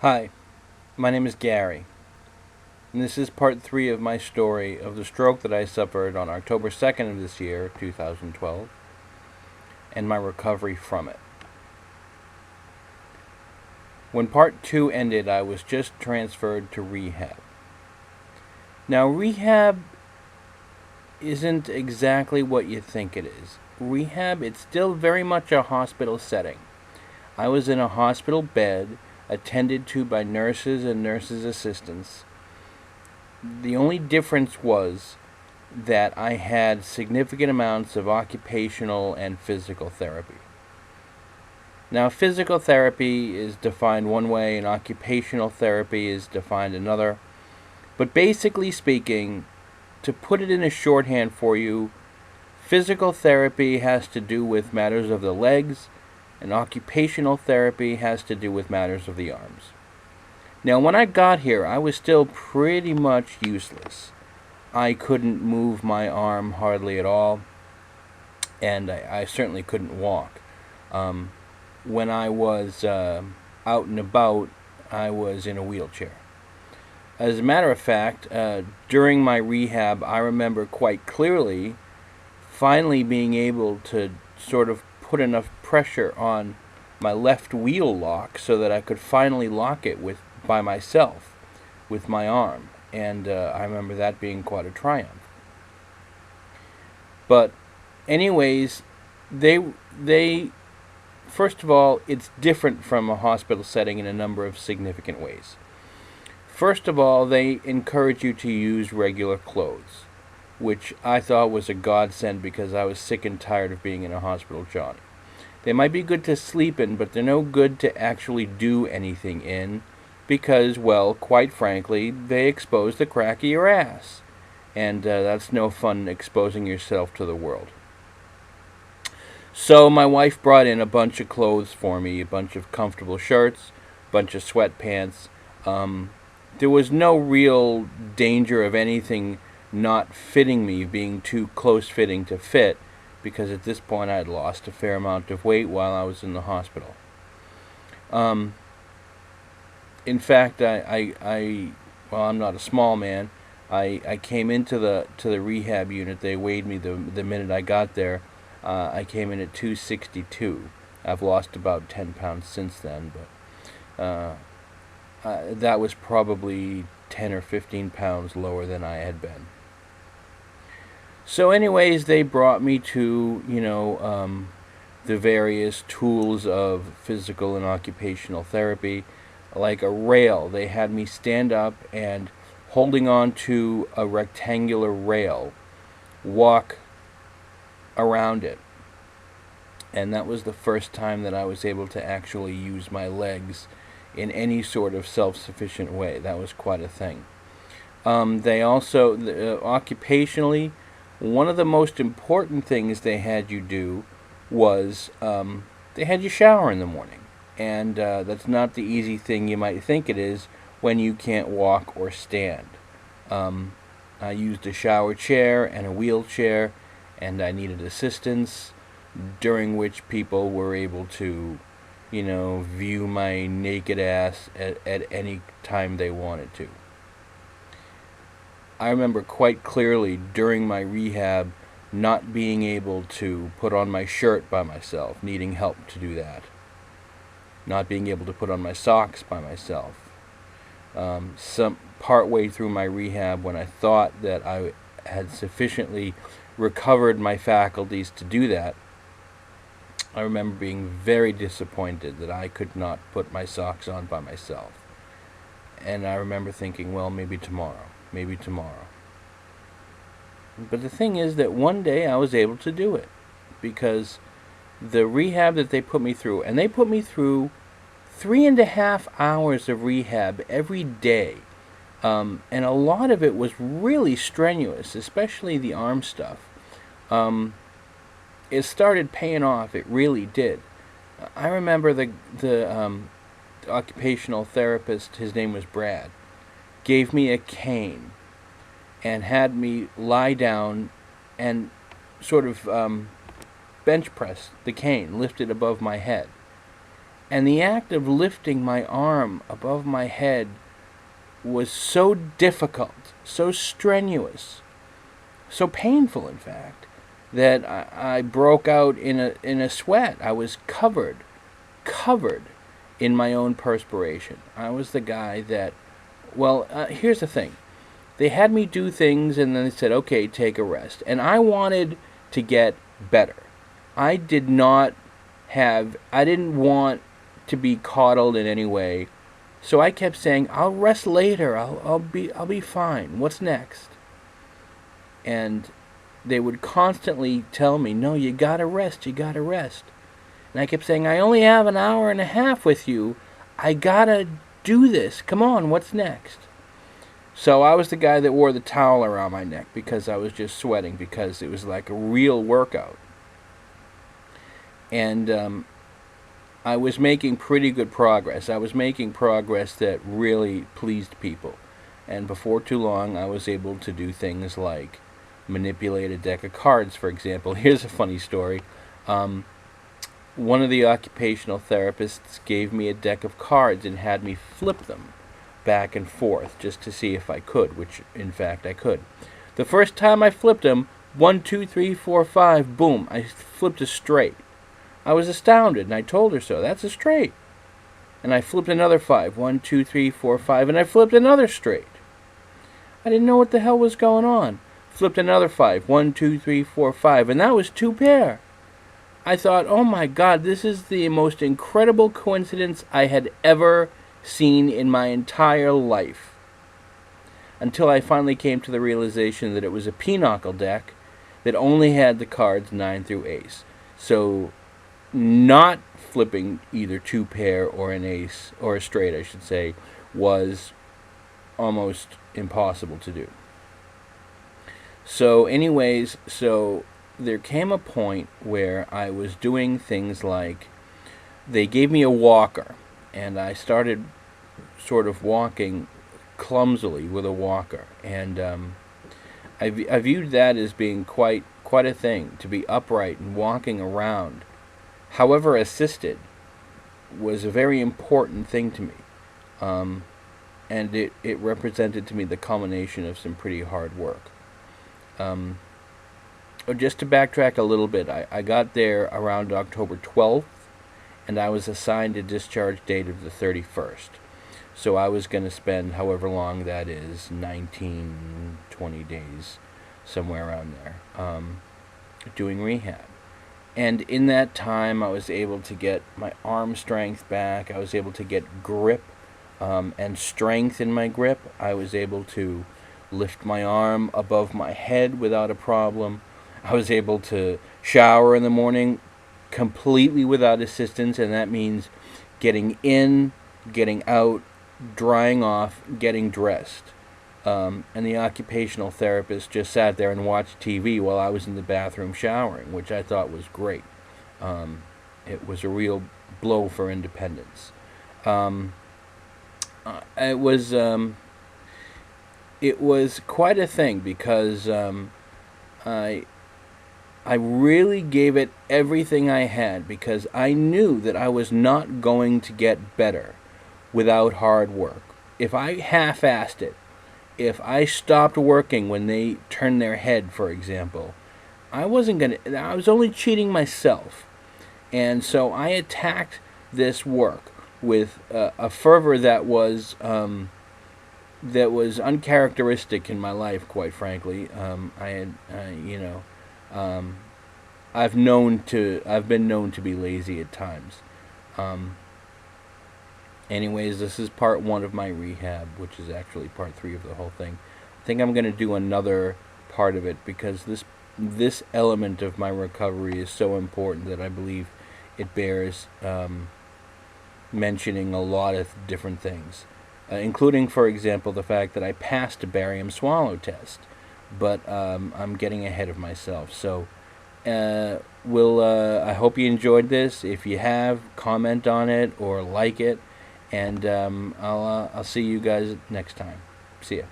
Hi, my name is Gary, and this is part 3 of my story of the stroke that I suffered on October 2nd of this year, 2012, and my recovery from it. When part 2 ended, I was just transferred to rehab. Now, rehab isn't exactly what you think it is. Rehab, it's still very much a hospital setting. I was in a hospital bed, attended to by nurses and nurses' assistants. The only difference was that I had significant amounts of occupational and physical therapy. Now, physical therapy is defined one way and occupational therapy is defined another. But basically speaking, to put it in a shorthand for you, physical therapy has to do with matters of the legs, and occupational therapy has to do with matters of the arms. Now, when I got here, I was still pretty much useless. I couldn't move my arm hardly at all, and I certainly couldn't walk. When I was out and about, I was in a wheelchair. As a matter of fact, during my rehab, I remember quite clearly finally being able to sort of put enough pressure on my left wheel lock so that I could finally lock it by myself with my arm. And I remember that being quite a triumph. But anyways, they first of all, it's different from a hospital setting in a number of significant ways. First of all, they encourage you to use regular clothes, which I thought was a godsend because I was sick and tired of being in a hospital Johnny. They might be good to sleep in, but they're no good to actually do anything in because, well, quite frankly, they expose the crack of your ass. And that's no fun exposing yourself to the world. So my wife brought in a bunch of clothes for me, a bunch of comfortable shirts, a bunch of sweatpants. There was no real danger of anything not fitting me, being too close-fitting to fit, because at this point I had lost a fair amount of weight while I was in the hospital. In fact, well, I'm not a small man. I came into the rehab unit. They weighed me the minute I got there. I came in at 262. I've lost about 10 pounds since then, but that was probably 10 or 15 pounds lower than I had been. So anyways, they brought me to, the various tools of physical and occupational therapy, like a rail. They had me stand up and, holding on to a rectangular rail, walk around it. And that was the first time that I was able to actually use my legs in any sort of self-sufficient way. That was quite a thing. They also, occupationally, one of the most important things they had you do was they had you shower in the morning. And that's not the easy thing you might think it is when you can't walk or stand. I used a shower chair and a wheelchair, and I needed assistance, during which people were able to, view my naked ass at any time they wanted to. I remember quite clearly during my rehab not being able to put on my shirt by myself, needing help to do that. Not being able to put on my socks by myself. Some part way through my rehab, when I thought that I had sufficiently recovered my faculties to do that, I remember being very disappointed that I could not put my socks on by myself. And I remember thinking, well, maybe tomorrow. But the thing is that one day I was able to do it, because the rehab that they put me through, and they put me through 3.5 hours of rehab every day. And a lot of it was really strenuous, especially the arm stuff. It started paying off. It really did. I remember the occupational therapist, his name was Brad, gave me a cane and had me lie down and sort of bench press the cane, lift it above my head. And the act of lifting my arm above my head was so difficult, so strenuous, so painful, in fact, that I broke out in a sweat. I was covered in my own perspiration. I was the guy that, well, here's the thing. They had me do things and then they said, okay, take a rest. And I wanted to get better. I didn't want to be coddled in any way. So I kept saying, I'll rest later. I'll be fine. What's next? And they would constantly tell me, no, you gotta rest. And I kept saying, I only have an hour and a half with you. I gotta do this. Come on, what's next? So I was the guy that wore the towel around my neck because I was just sweating, because it was like a real workout. And I was making pretty good progress. I was making progress that really pleased people. And before too long, I was able to do things like manipulate a deck of cards, for example. Here's a funny story. One of the occupational therapists gave me a deck of cards and had me flip them back and forth just to see if I could, which in fact I could. The first time I flipped them, 1, 2, 3, 4, 5, boom, I flipped a straight. I was astounded, and I told her so. That's a straight. And I flipped another 5, 1, 2, 3, 4, 5, and I flipped another straight. I didn't know what the hell was going on. Flipped another 5, 1, 2, 3, 4, 5, and that was 2 pair. I thought, oh my God, this is the most incredible coincidence I had ever seen in my entire life. Until I finally came to the realization that it was a pinochle deck that only had the cards 9 through ace. So not flipping either 2 pair or an ace, or a straight I should say, was almost impossible to do. So anyways, there came a point where I was doing things like, they gave me a walker, and I started sort of walking clumsily with a walker, and I viewed that as being quite a thing. To be upright and walking around, however assisted, was a very important thing to me, and it represented to me the culmination of some pretty hard work. Just to backtrack a little bit, I got there around October 12th, and I was assigned a discharge date of the 31st. So I was going to spend however long that is, 19, 20 days, somewhere around there, doing rehab. And in that time, I was able to get my arm strength back. I was able to get grip and strength in my grip. I was able to lift my arm above my head without a problem. I was able to shower in the morning completely without assistance, and that means getting in, getting out, drying off, getting dressed. And the occupational therapist just sat there and watched TV while I was in the bathroom showering, which I thought was great. It was a real blow for independence. It was quite a thing, because I really gave it everything I had, because I knew that I was not going to get better without hard work. If I half-assed it, if I stopped working when they turned their head, for example, I was only cheating myself. And so I attacked this work with a fervor that was uncharacteristic in my life, quite frankly. I've been known to be lazy at times. Anyways, this is part 1 of my rehab, which is actually part 3 of the whole thing. I think I'm going to do another part of it, because this element of my recovery is so important that I believe it bears mentioning a lot of different things, including, for example, the fact that I passed a barium swallow test, but I'm getting ahead of myself. So I hope you enjoyed this. If you have, comment on it or like it, and I'll see you guys next time. See ya.